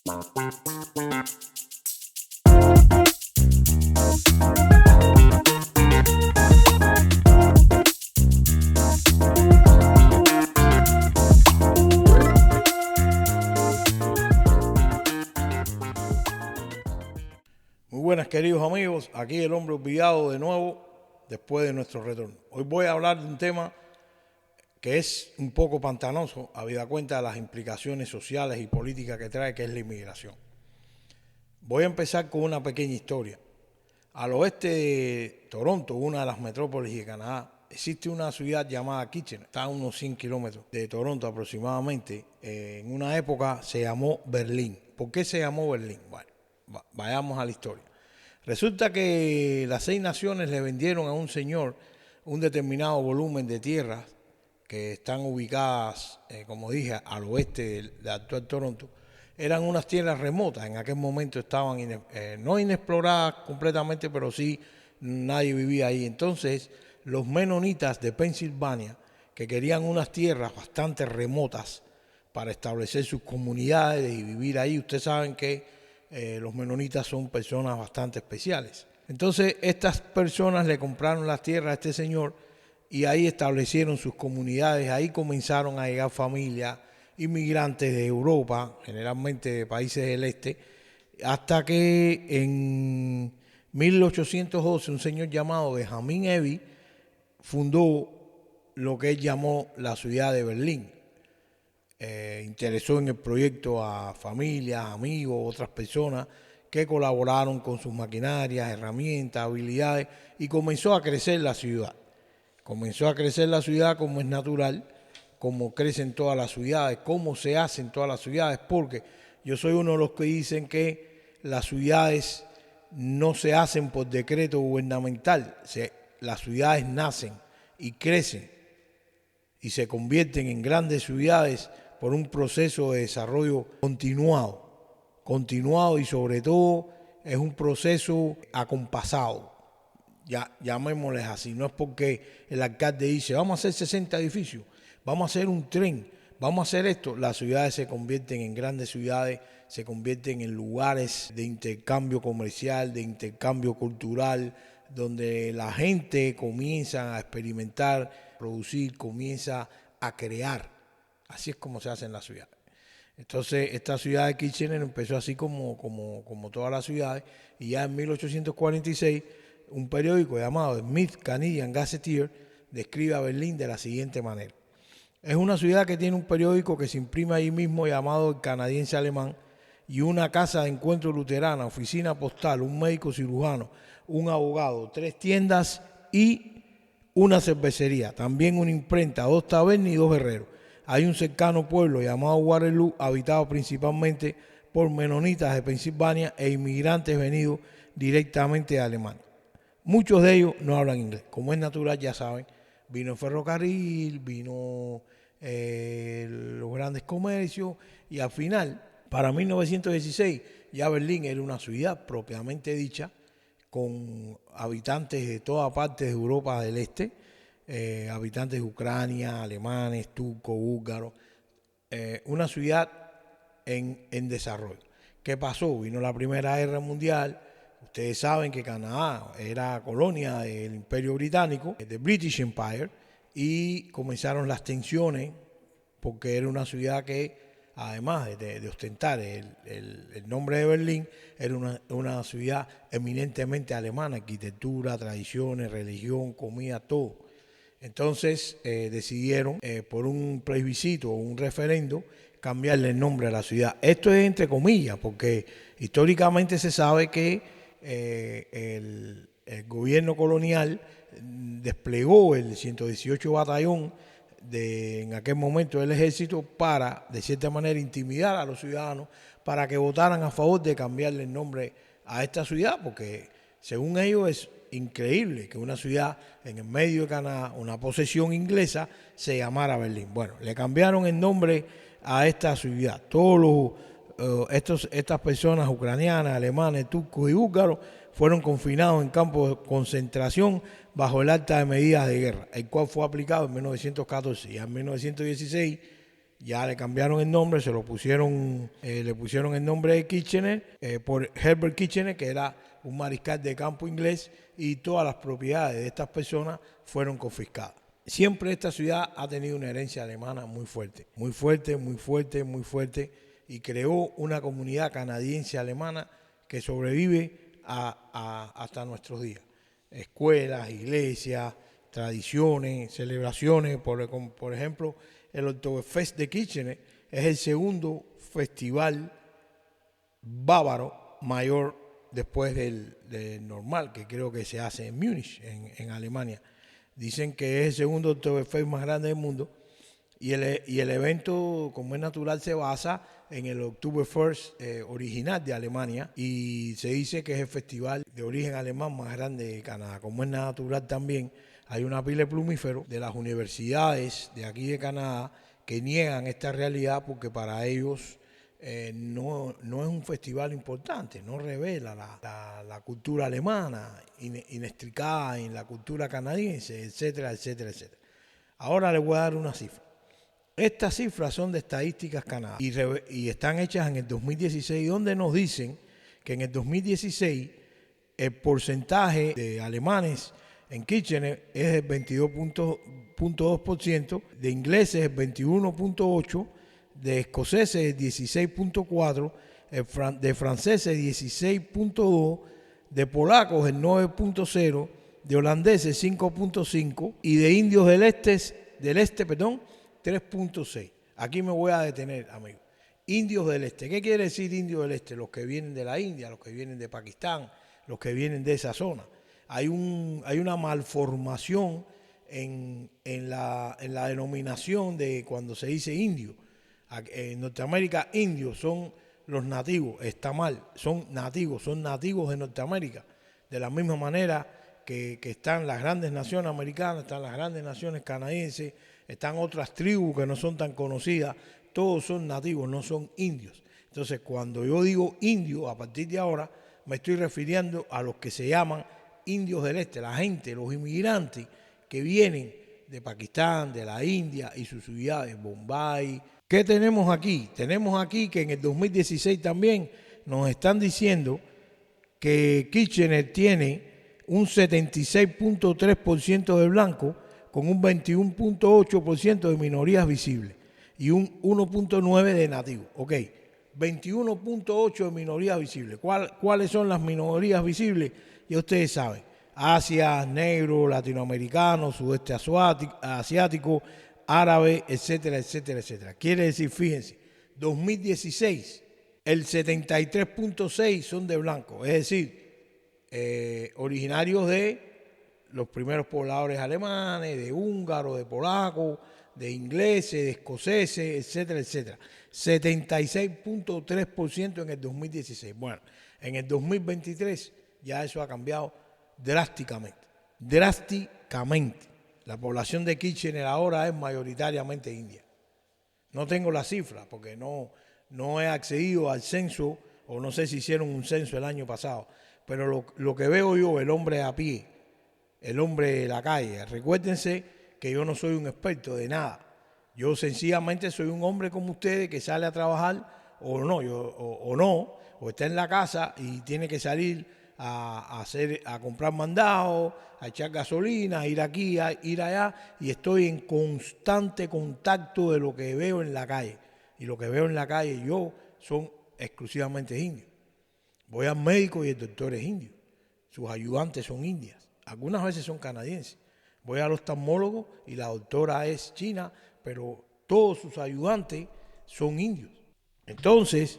Muy buenas, queridos amigos, aquí el hombre olvidado de nuevo después de nuestro retorno. Hoy voy a hablar de un tema que es un poco pantanoso, habida cuenta de las implicaciones sociales y políticas que trae, que es la inmigración. Voy a empezar con una pequeña historia. Al oeste de Toronto, una de las metrópolis de Canadá, existe una ciudad llamada Kitchener. Está a unos 100 kilómetros de Toronto aproximadamente. En una época se llamó Berlín. ¿Por qué se llamó Berlín? Bueno, vayamos a la historia. Resulta que las 6 naciones le vendieron a un señor un determinado volumen de tierras que están ubicadas, como dije, al oeste de actual Toronto. Eran unas tierras remotas, en aquel momento estaban no inexploradas completamente, pero sí nadie vivía ahí. Entonces, los menonitas de Pensilvania, que querían unas tierras bastante remotas para establecer sus comunidades y vivir ahí, ustedes saben que los menonitas son personas bastante especiales. Entonces, estas personas le compraron las tierras a este señor y ahí establecieron sus comunidades. Ahí comenzaron a llegar familias, inmigrantes de Europa, generalmente de países del este, hasta que en 1812 un señor llamado Benjamin Eby fundó lo que él llamó la ciudad de Berlín. Interesó en el proyecto a familias, amigos, otras personas que colaboraron con sus maquinarias, herramientas, habilidades, y comenzó a crecer la ciudad. Comenzó a crecer la ciudad como es natural, como crecen todas las ciudades, cómo se hacen todas las ciudades, porque yo soy uno de los que dicen que las ciudades no se hacen por decreto gubernamental, las ciudades nacen y crecen y se convierten en grandes ciudades por un proceso de desarrollo continuado y sobre todo es un proceso acompasado. Llamémosles así, no es porque el alcalde dice vamos a hacer 60 edificios, vamos a hacer un tren, vamos a hacer esto. Las ciudades se convierten en grandes ciudades, se convierten en lugares de intercambio comercial, de intercambio cultural, donde la gente comienza a experimentar, producir, comienza a crear. Así es como se hace en la ciudad. Entonces, esta ciudad de Kitchener empezó así como todas las ciudades, y ya en 1846 un periódico llamado Smith Canadian Gazetteer describe a Berlín de la siguiente manera. Es una ciudad que tiene un periódico que se imprime ahí mismo llamado El Canadiense Alemán, y una casa de encuentro luterana, oficina postal, un médico cirujano, un abogado, 3 tiendas y una cervecería, también una imprenta, 2 tabernas y 2 herreros. Hay un cercano pueblo llamado Waterloo, habitado principalmente por menonitas de Pensilvania e inmigrantes venidos directamente de Alemania. Muchos de ellos no hablan inglés. Como es natural, ya saben, vino el ferrocarril, vino los grandes comercios, y al final, para 1916, ya Berlín era una ciudad propiamente dicha, con habitantes de todas partes de Europa del Este, habitantes de Ucrania, alemanes, turcos, búlgaros, una ciudad en desarrollo. ¿Qué pasó? Vino la Primera Guerra Mundial. Ustedes saben que Canadá era colonia del Imperio Británico, del British Empire, y comenzaron las tensiones porque era una ciudad que, además de ostentar el nombre de Berlín, era una ciudad eminentemente alemana, arquitectura, tradiciones, religión, comida, todo. Entonces decidieron, por un plebiscito o un referendo, cambiarle el nombre a la ciudad. Esto es entre comillas, porque históricamente se sabe que el gobierno colonial desplegó el 118 Batallón en aquel momento del ejército para, de cierta manera, intimidar a los ciudadanos para que votaran a favor de cambiarle el nombre a esta ciudad, porque según ellos es increíble que una ciudad en el medio de Canadá, una posesión inglesa, se llamara Berlín. Bueno, le cambiaron el nombre a esta ciudad. Estas personas ucranianas, alemanes, turcos y búlgaros fueron confinados en campos de concentración bajo el acta de medidas de guerra, el cual fue aplicado en 1914. Y en 1916 Ya le cambiaron el nombre, se lo pusieron, le pusieron el nombre de Kitchener por Herbert Kitchener, que era un mariscal de campo inglés, y todas las propiedades de estas personas fueron confiscadas. Siempre esta ciudad ha tenido una herencia alemana muy fuerte, muy fuerte, muy fuerte, muy fuerte, y creó una comunidad canadiense alemana que sobrevive hasta nuestros días. Escuelas, iglesias, tradiciones, celebraciones, por ejemplo, el Oktoberfest de Kitchener es el segundo festival bávaro mayor después del normal, que creo que se hace en Múnich, en Alemania. Dicen que es el segundo Oktoberfest más grande del mundo y el evento, como es natural, se basa en el Oktoberfest original de Alemania y se dice que es el festival de origen alemán más grande de Canadá. Como es natural también, hay una pila de plumíferos de las universidades de aquí de Canadá que niegan esta realidad porque para ellos no es un festival importante, no revela la cultura alemana inextricada en la cultura canadiense, etcétera, etcétera, etcétera. Ahora les voy a dar una cifra. Estas cifras son de Estadísticas Canadá y están hechas en el 2016, donde nos dicen que en el 2016 el porcentaje de alemanes en Kitchener es el 22.2%, de ingleses el 21.8%, de escoceses el 16.4%, de franceses 16.2%, de polacos el 9.0%, de holandeses 5.5% y de indios del este 3.6%. Aquí me voy a detener, amigos. Indios del este. ¿Qué quiere decir indios del este? Los que vienen de la India, los que vienen de Pakistán, los que vienen de esa zona. Hay una malformación en la denominación de cuando se dice indio. En Norteamérica, indios son los nativos. Está mal, son nativos de Norteamérica. De la misma manera que están las grandes naciones americanas, están las grandes naciones canadienses, están otras tribus que no son tan conocidas, todos son nativos, no son indios. Entonces, cuando yo digo indio, a partir de ahora, me estoy refiriendo a los que se llaman indios del este, la gente, los inmigrantes que vienen de Pakistán, de la India y sus ciudades, Bombay. ¿Qué tenemos aquí? Tenemos aquí que en el 2016 también nos están diciendo que Kitchener tiene un 76.3% de blancos con un 21.8% de minorías visibles y un 1.9% de nativos. Ok, 21.8% de minorías visibles. ¿Cuáles son las minorías visibles? Ya ustedes saben, Asia, negro, latinoamericano, sudeste asiático, árabe, etcétera, etcétera, etcétera. Quiere decir, fíjense, 2016, el 73.6% son de blanco, es decir, originarios de los primeros pobladores alemanes, de húngaros, de polacos, de ingleses, de escoceses, etcétera, etcétera. 76.3% en el 2016. Bueno, en el 2023 ya eso ha cambiado drásticamente. Drásticamente. La población de Kitchener ahora es mayoritariamente india. No tengo la cifra porque no he accedido al censo, o no sé si hicieron un censo el año pasado, pero lo que veo yo, el hombre a pie, el hombre de la calle, recuérdense que yo no soy un experto de nada. Yo sencillamente soy un hombre como ustedes que sale a trabajar o está en la casa y tiene que salir a comprar mandados, a echar gasolina, a ir aquí, a ir allá, y estoy en constante contacto de lo que veo en la calle. Y lo que veo en la calle yo son exclusivamente indios. Voy al médico y el doctor es indio. Sus ayudantes son indias. Algunas veces son canadienses. Voy al oftalmólogo y la doctora es china, pero todos sus ayudantes son indios. Entonces,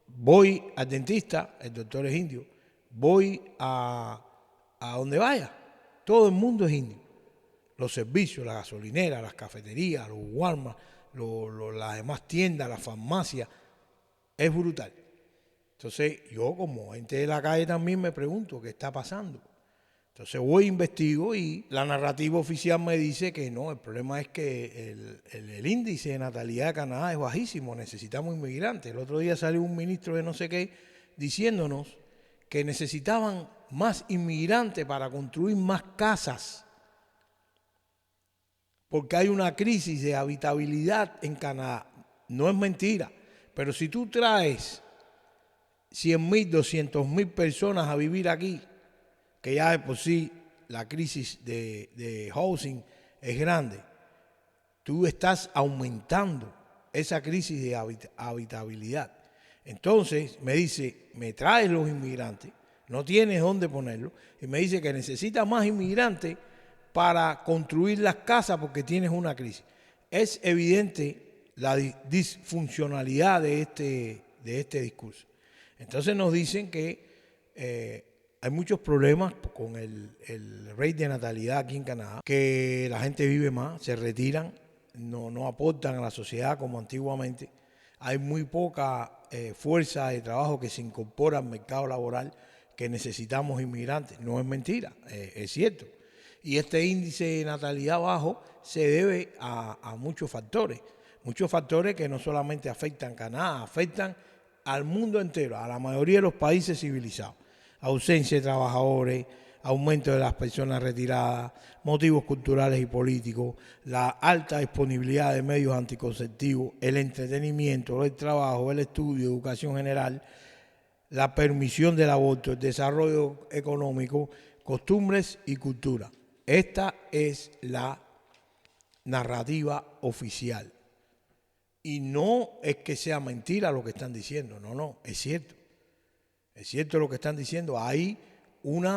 voy al dentista, el doctor es indio. Voy a donde vaya, todo el mundo es indio. Los servicios, la gasolinera, las cafeterías, los Walmart, las demás tiendas, las farmacias, es brutal. Entonces, yo como gente de la calle también me pregunto qué está pasando. Entonces voy, investigo y la narrativa oficial me dice que no, el problema es que el índice de natalidad de Canadá es bajísimo, necesitamos inmigrantes. El otro día salió un ministro de no sé qué diciéndonos que necesitaban más inmigrantes para construir más casas. porque hay una crisis de habitabilidad en Canadá. No es mentira, pero si tú traes 100,000, 200,000 personas a vivir aquí, que ya de por sí la crisis de housing es grande, tú estás aumentando esa crisis de habitabilidad. Entonces me dice, me traes los inmigrantes, no tienes dónde ponerlos, y me dice que necesita más inmigrantes para construir las casas porque tienes una crisis. Es evidente la disfuncionalidad de este discurso. Entonces nos dicen que hay muchos problemas con el rate de natalidad aquí en Canadá, que la gente vive más, se retiran, no aportan a la sociedad como antiguamente. Hay muy poca fuerza de trabajo que se incorpora al mercado laboral, que necesitamos inmigrantes. No es mentira, es cierto. Y este índice de natalidad bajo se debe a muchos factores que no solamente afectan a Canadá, afectan al mundo entero, a la mayoría de los países civilizados. Ausencia de trabajadores, aumento de las personas retiradas, motivos culturales y políticos, la alta disponibilidad de medios anticonceptivos, el entretenimiento, el trabajo, el estudio, educación general, la permisión del aborto, el desarrollo económico, costumbres y cultura. Esta es la narrativa oficial. Y no es que sea mentira lo que están diciendo, no, es cierto. Es cierto lo que están diciendo. Hay un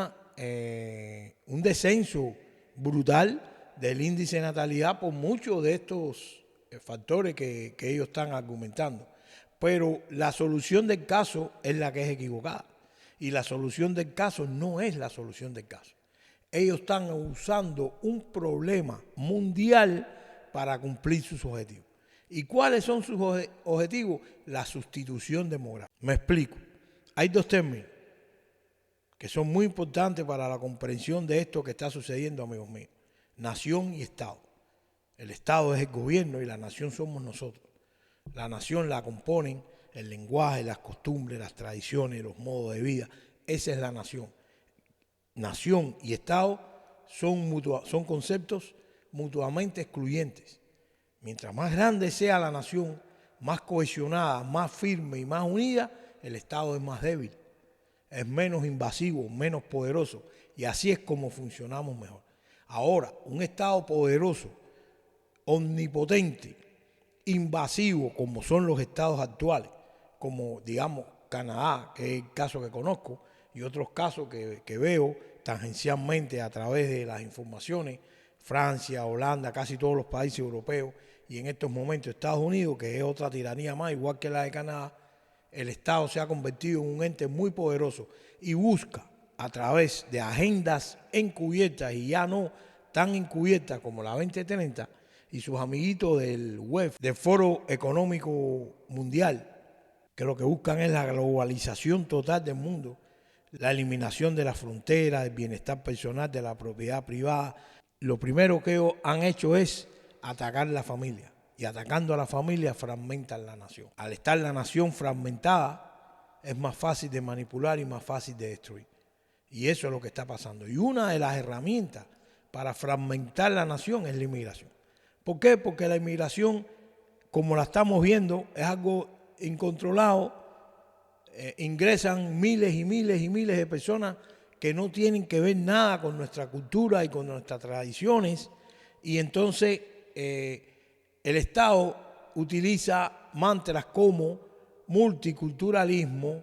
descenso brutal del índice de natalidad por muchos de estos factores que ellos están argumentando. Pero la solución del caso es la que es equivocada. Y la solución del caso no es la solución del caso. Ellos están usando un problema mundial para cumplir sus objetivos. ¿Y cuáles son sus objetivos? La sustitución demográfica. Me explico. Hay dos términos que son muy importantes para la comprensión de esto que está sucediendo, amigos míos. Nación y Estado. El Estado es el gobierno y la nación somos nosotros. La nación la componen el lenguaje, las costumbres, las tradiciones, los modos de vida. Esa es la nación. Nación y Estado son conceptos mutuamente excluyentes. Mientras más grande sea la nación, más cohesionada, más firme y más unida, el Estado es más débil, es menos invasivo, menos poderoso, y así es como funcionamos mejor. Ahora, un Estado poderoso, omnipotente, invasivo, como son los estados actuales, como digamos Canadá, que es el caso que conozco, y otros casos que veo tangencialmente a través de las informaciones, Francia, Holanda, casi todos los países europeos, y en estos momentos Estados Unidos, que es otra tiranía más, igual que la de Canadá. El Estado se ha convertido en un ente muy poderoso y busca a través de agendas encubiertas y ya no tan encubiertas como la 2030 y sus amiguitos del web, del Foro Económico Mundial, que lo que buscan es la globalización total del mundo, la eliminación de las fronteras, del bienestar personal, de la propiedad privada. Lo primero que ellos han hecho es atacar la familia. Y atacando a la familia fragmentan la nación. Al estar la nación fragmentada, es más fácil de manipular y más fácil de destruir. Y eso es lo que está pasando. Y una de las herramientas para fragmentar la nación es la inmigración. ¿Por qué? Porque la inmigración, como la estamos viendo, es algo incontrolado. Ingresan miles y miles y miles de personas que no tienen que ver nada con nuestra cultura y con nuestras tradiciones. Y entonces el Estado utiliza mantras como multiculturalismo,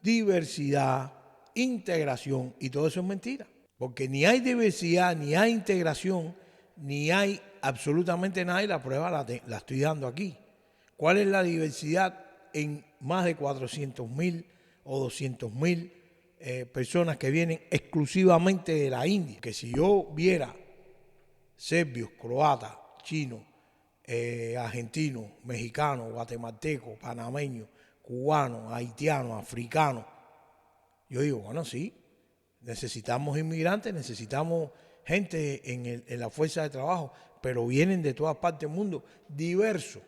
diversidad, integración, y todo eso es mentira. Porque ni hay diversidad, ni hay integración, ni hay absolutamente nada, y la prueba la estoy dando aquí. ¿Cuál es la diversidad en más de 400,000 o 200,000 personas que vienen exclusivamente de la India? Que si yo viera serbios, croatas, chinos, argentinos, mexicanos, guatemaltecos, panameños, cubanos, haitianos, africanos, yo digo, bueno, sí, necesitamos inmigrantes, necesitamos gente en la fuerza de trabajo, pero vienen de todas partes del mundo, diversos.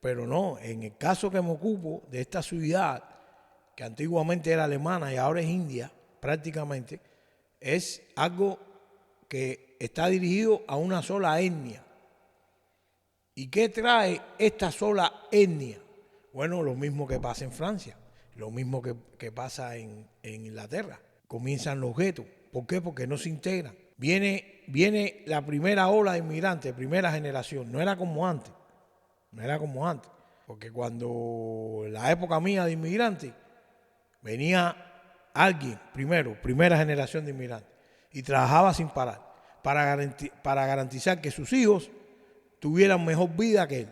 Pero no, en el caso que me ocupo de esta ciudad, que antiguamente era alemana y ahora es india prácticamente, es algo que está dirigido a una sola etnia. ¿Y qué trae esta sola etnia? Bueno, lo mismo que pasa en Francia, lo mismo que pasa en Inglaterra. Comienzan los guetos. ¿Por qué? Porque no se integran. Viene la primera ola de inmigrantes, primera generación. No era como antes. No era como antes. Porque cuando en la época mía de inmigrantes, venía alguien, primera generación de inmigrantes, y trabajaba sin parar para garantizar que sus hijos tuvieran mejor vida que él.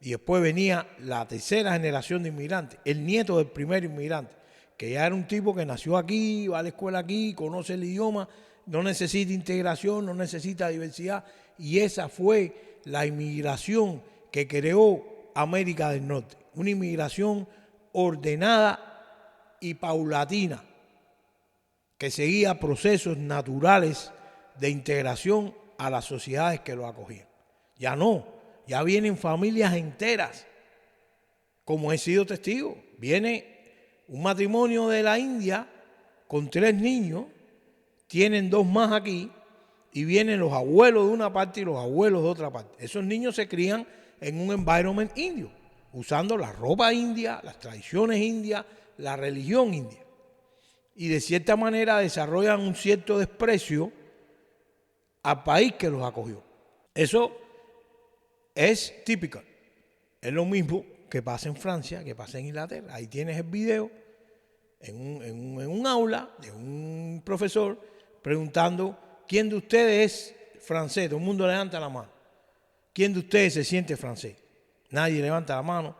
Y después venía la tercera generación de inmigrantes, el nieto del primer inmigrante, que ya era un tipo que nació aquí, va a la escuela aquí, conoce el idioma, no necesita integración, no necesita diversidad. Y esa fue la inmigración que creó América del Norte. Una inmigración ordenada y paulatina, que seguía procesos naturales de integración a las sociedades que lo acogían. Ya no, ya vienen familias enteras, como he sido testigo. Viene un matrimonio de la India con 3 niños, tienen 2 más aquí, y vienen los abuelos de una parte y los abuelos de otra parte. Esos niños se crían en un environment indio, usando la ropa india, las tradiciones indias, la religión india. Y de cierta manera desarrollan un cierto desprecio al país que los acogió. Eso es típico. Es lo mismo que pasa en Francia, que pasa en Inglaterra. Ahí tienes el video en un aula de un profesor preguntando: ¿quién de ustedes es francés? Todo el mundo levanta la mano. ¿Quién de ustedes se siente francés? Nadie levanta la mano,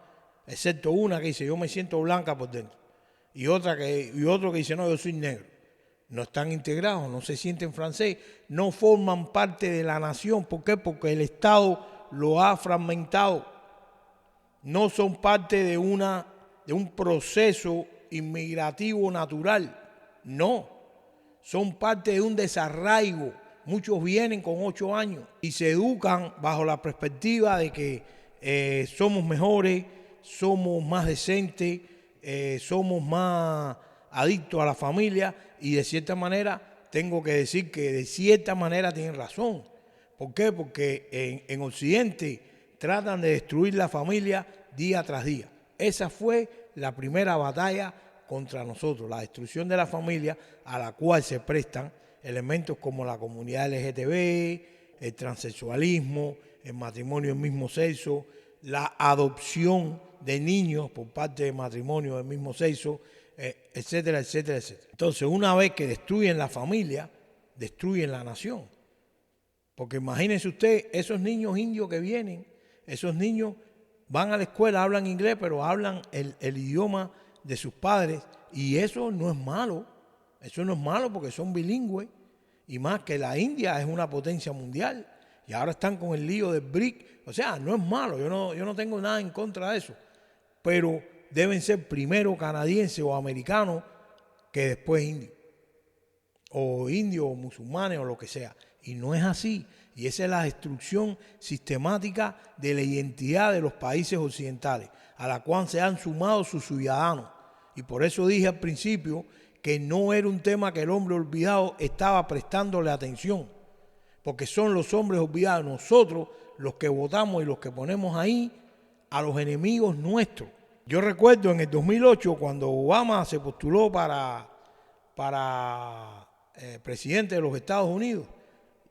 excepto una que dice: yo me siento blanca por dentro. Y otro que dice: no, yo soy negro. No están integrados, no se sienten francés, no forman parte de la nación. ¿Por qué? Porque el Estado lo ha fragmentado. No son parte de un proceso inmigrativo natural. No, son parte de un desarraigo. Muchos vienen con 8 años y se educan bajo la perspectiva de que somos mejores, somos más decentes, somos más adictos a la familia, y de cierta manera tengo que decir que de cierta manera tienen razón. ¿Por qué? Porque en Occidente tratan de destruir la familia día tras día. Esa fue la primera batalla contra nosotros, la destrucción de la familia, a la cual se prestan elementos como la comunidad LGTB, el transexualismo, el matrimonio del mismo sexo, la adopción de niños por parte de matrimonio del mismo sexo, etcétera, etcétera, etcétera. Entonces, una vez que destruyen la familia, destruyen la nación. Porque imagínense usted, esos niños indios que vienen, esos niños van a la escuela, hablan inglés, pero hablan el idioma de sus padres, y eso no es malo. Eso no es malo porque son bilingües, y más que la India es una potencia mundial, y ahora están con el lío del BRIC. O sea, no es malo, yo no tengo nada en contra de eso, pero deben ser primero canadienses o americanos que después indios o musulmanes o lo que sea. Y no es así. Y esa es la destrucción sistemática de la identidad de los países occidentales, a la cual se han sumado sus ciudadanos. Y por eso dije al principio que no era un tema que el hombre olvidado estaba prestándole atención, porque son los hombres olvidados, nosotros los que votamos y los que ponemos ahí a los enemigos nuestros. Yo recuerdo en el 2008, cuando Obama se postuló para presidente de los Estados Unidos,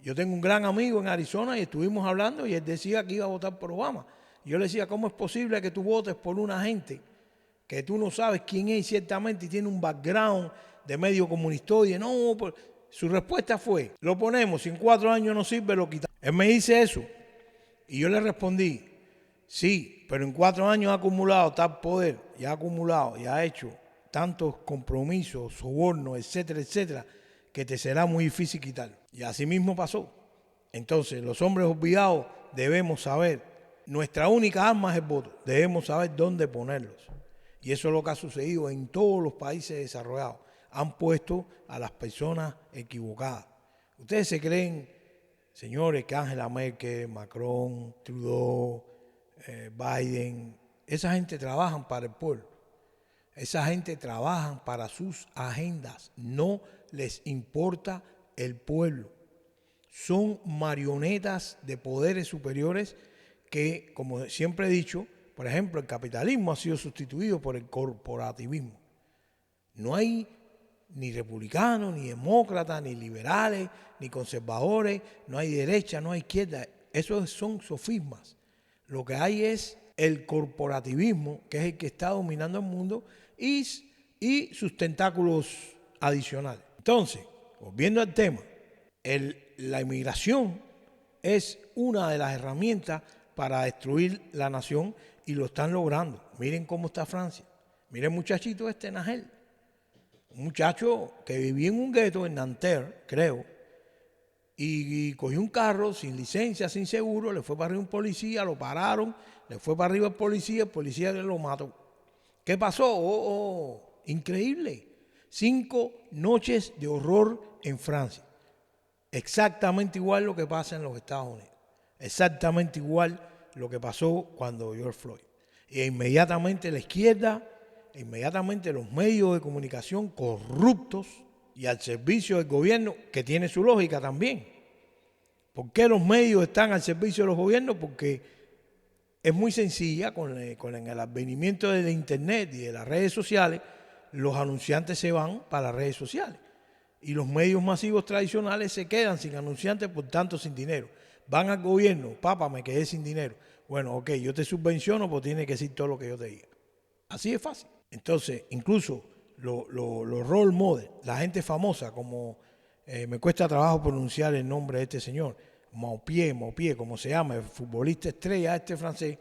yo tengo un gran amigo en Arizona y estuvimos hablando, y él decía que iba a votar por Obama. Yo le decía: ¿cómo es posible que tú votes por una gente que tú no sabes quién es, y ciertamente tiene un background de medio comunista? Y no, su respuesta fue: lo ponemos, si en 4 años no sirve, lo quitamos. Él me dice eso, y yo le respondí: sí, pero en 4 años ha acumulado tal poder, y ha acumulado, y ha hecho tantos compromisos, sobornos, etcétera, etcétera, que te será muy difícil quitarlo. Y así mismo pasó. Entonces, los hombres olvidados debemos saber, nuestra única arma es el voto, debemos saber dónde ponerlos. Y eso es lo que ha sucedido en todos los países desarrollados. Han puesto a las personas equivocadas. Ustedes se creen, señores, que Angela Merkel, Macron, Trudeau, Biden, esa gente trabajan para el pueblo. Esa gente trabaja para sus agendas. No les importa el pueblo. son marionetas de poderes superiores que, como siempre he dicho, por ejemplo, el capitalismo ha sido sustituido por el corporativismo. No hay ni republicanos, ni demócratas, ni liberales, ni conservadores, no hay derecha, no hay izquierda. Esos son sofismas. Lo que hay es el corporativismo, que es el que está dominando el mundo, y sus tentáculos adicionales. Entonces, volviendo al tema, la inmigración es una de las herramientas para destruir la nación y lo están logrando. Miren cómo está Francia. Miren el muchachito Nagel. Un muchacho que vivía en un gueto en Nanterre, creo, y cogió un carro sin licencia, sin seguro, le fue para arriba un policía, lo pararon, le fue para arriba el policía lo mató. ¿Qué pasó? Increíble. 5 noches de horror en Francia. Exactamente igual lo que pasa en los Estados Unidos. Exactamente igual lo que pasó cuando George Floyd. E inmediatamente la izquierda, inmediatamente los medios de comunicación corruptos y al servicio del gobierno, que tiene su lógica también. ¿Por qué los medios están al servicio de los gobiernos? Porque es muy sencilla, con el advenimiento del internet y de las redes sociales, los anunciantes se van para las redes sociales. Y los medios masivos tradicionales se quedan sin anunciantes, por tanto sin dinero. Van al gobierno, papá, me quedé sin dinero. Bueno, ok, yo te subvenciono, pues tienes que decir todo lo que yo te diga. Así es fácil. Entonces, incluso los role models, la gente famosa, como me cuesta trabajo pronunciar el nombre de este señor, Maupié, como se llama, el futbolista estrella francés,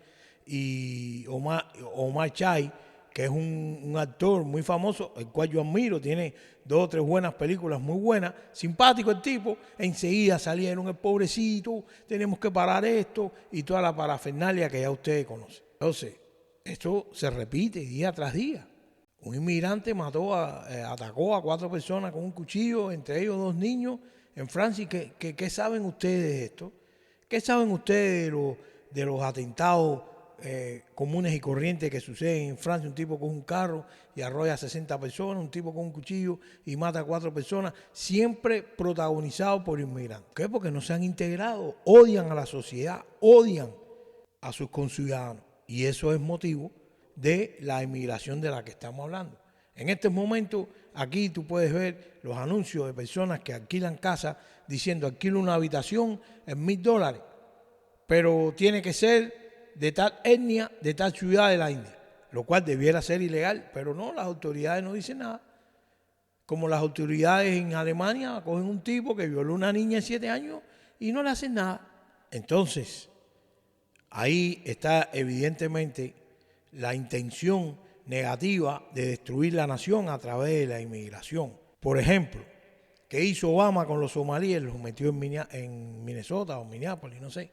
y Omar Chai, que es un actor muy famoso, el cual yo admiro, tiene 2 o 3 buenas películas muy buenas, simpático el tipo, enseguida salieron el pobrecito, tenemos que parar esto, y toda la parafernalia que ya ustedes conocen. Entonces, esto se repite día tras día. Un inmigrante atacó a 4 personas con un cuchillo, entre ellos 2 niños, en Francia. ¿Qué saben ustedes de esto? ¿Qué saben ustedes de los atentados comunes y corrientes que suceden en Francia? Un tipo con un carro y arrolla a 60 personas, un tipo con un cuchillo y mata a 4 personas, siempre protagonizado por inmigrantes. ¿Qué? Porque no se han integrado, odian a la sociedad, odian a sus conciudadanos. Y eso es motivo de la inmigración de la que estamos hablando. En este momento, aquí tú puedes ver los anuncios de personas que alquilan casas diciendo alquilo una habitación en $1,000, pero tiene que ser de tal etnia, de tal ciudad de la India, lo cual debiera ser ilegal, pero no, las autoridades no dicen nada. Como las autoridades en Alemania cogen un tipo que violó a una niña de 7 años y no le hacen nada. Entonces, ahí está evidentemente la intención negativa de destruir la nación a través de la inmigración. Por ejemplo, ¿qué hizo Obama con los somalíes? Los metió en Minnesota o Minneapolis, no sé.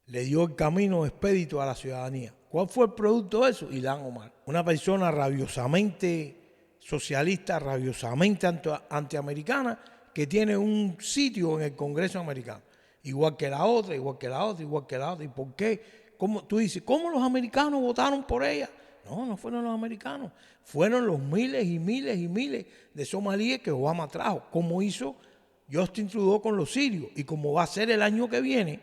Le dio el camino expedito a la ciudadanía. ¿Cuál fue el producto de eso? Ilhan Omar. Una persona rabiosamente socialista, rabiosamente antiamericana, que tiene un sitio en el Congreso americano. Igual que la otra, igual que la otra, igual que la otra. ¿Y por qué? Tú dices, ¿cómo los americanos votaron por ella? No, no fueron los americanos. Fueron los miles y miles y miles de somalíes que Obama trajo, como hizo Justin Trudeau con los sirios y como va a ser el año que viene,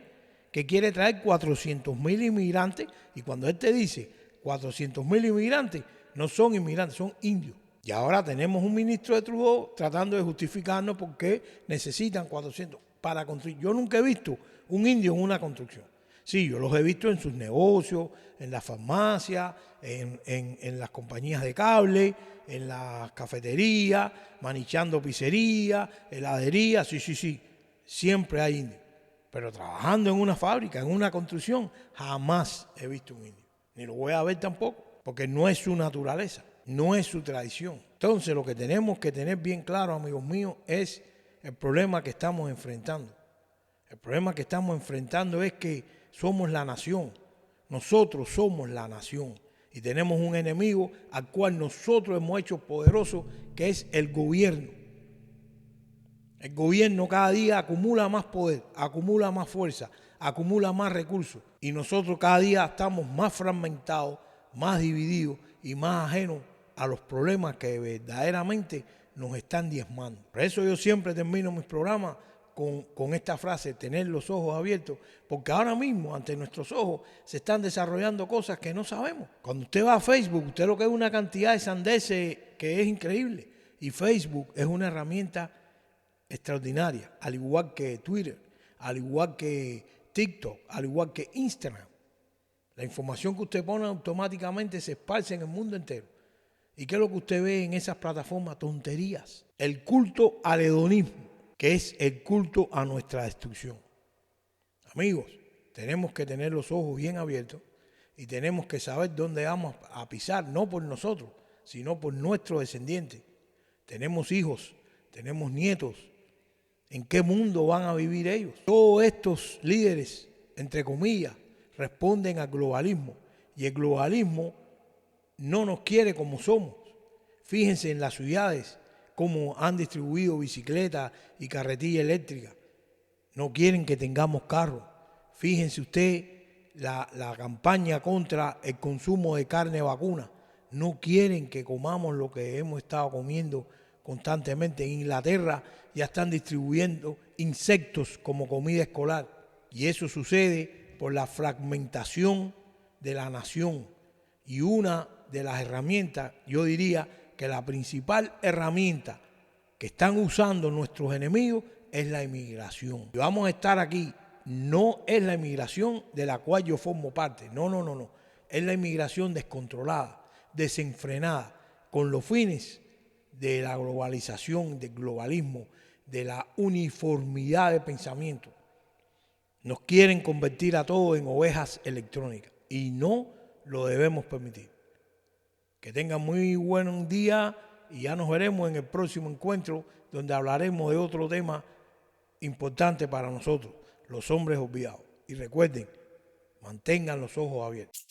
que quiere traer 400,000 inmigrantes. Y cuando él te dice 400,000 inmigrantes, no son inmigrantes, son indios. Y ahora tenemos un ministro de Trudeau tratando de justificarnos por qué necesitan 400 para construir. Yo nunca he visto un indio en una construcción. Sí, yo los he visto en sus negocios, en las farmacias, en las compañías de cable, en las cafeterías, manichando pizzerías, heladerías, sí. Siempre hay indios. Pero trabajando en una fábrica, en una construcción, jamás he visto un indio. Ni lo voy a ver tampoco, porque no es su naturaleza, no es su tradición. Entonces, lo que tenemos que tener bien claro, amigos míos, es el problema que estamos enfrentando. El problema que estamos enfrentando es que somos la nación. Nosotros somos la nación. Y tenemos un enemigo al cual nosotros hemos hecho poderoso, que es el gobierno. El gobierno cada día acumula más poder, acumula más fuerza, acumula más recursos. Y nosotros cada día estamos más fragmentados, más divididos y más ajenos a los problemas que verdaderamente nos están diezmando. Por eso yo siempre termino mis programas con esta frase, tener los ojos abiertos, porque ahora mismo ante nuestros ojos se están desarrollando cosas que no sabemos. Cuando usted va a Facebook, usted lo que es una cantidad de sandeces que es increíble. Y Facebook es una herramienta extraordinaria, al igual que Twitter, al igual que TikTok, al igual que Instagram. La información que usted pone automáticamente se esparce en el mundo entero. ¿Y qué es lo que usted ve en esas plataformas? Tonterías. El culto al hedonismo, que es el culto a nuestra destrucción. Amigos, tenemos que tener los ojos bien abiertos y tenemos que saber dónde vamos a pisar, no por nosotros, sino por nuestros descendientes. Tenemos hijos, tenemos nietos. ¿En qué mundo van a vivir ellos? Todos estos líderes, entre comillas, responden al globalismo. Y el globalismo no nos quiere como somos. Fíjense en las ciudades cómo han distribuido bicicletas y carretillas eléctricas. No quieren que tengamos carros. Fíjense usted la campaña contra el consumo de carne vacuna. No quieren que comamos lo que hemos estado comiendo constantemente. En Inglaterra ya están distribuyendo insectos como comida escolar. Y eso sucede por la fragmentación de la nación. Y una de las herramientas, yo diría que la principal herramienta que están usando nuestros enemigos es la inmigración. Y vamos a estar aquí, no es la inmigración de la cual yo formo parte, no. Es la inmigración descontrolada, desenfrenada, con los fines de la globalización, del globalismo, de la uniformidad de pensamiento. Nos quieren convertir a todos en ovejas electrónicas y no lo debemos permitir. Que tengan muy buen día y ya nos veremos en el próximo encuentro donde hablaremos de otro tema importante para nosotros, los hombres olvidados. Y recuerden, mantengan los ojos abiertos.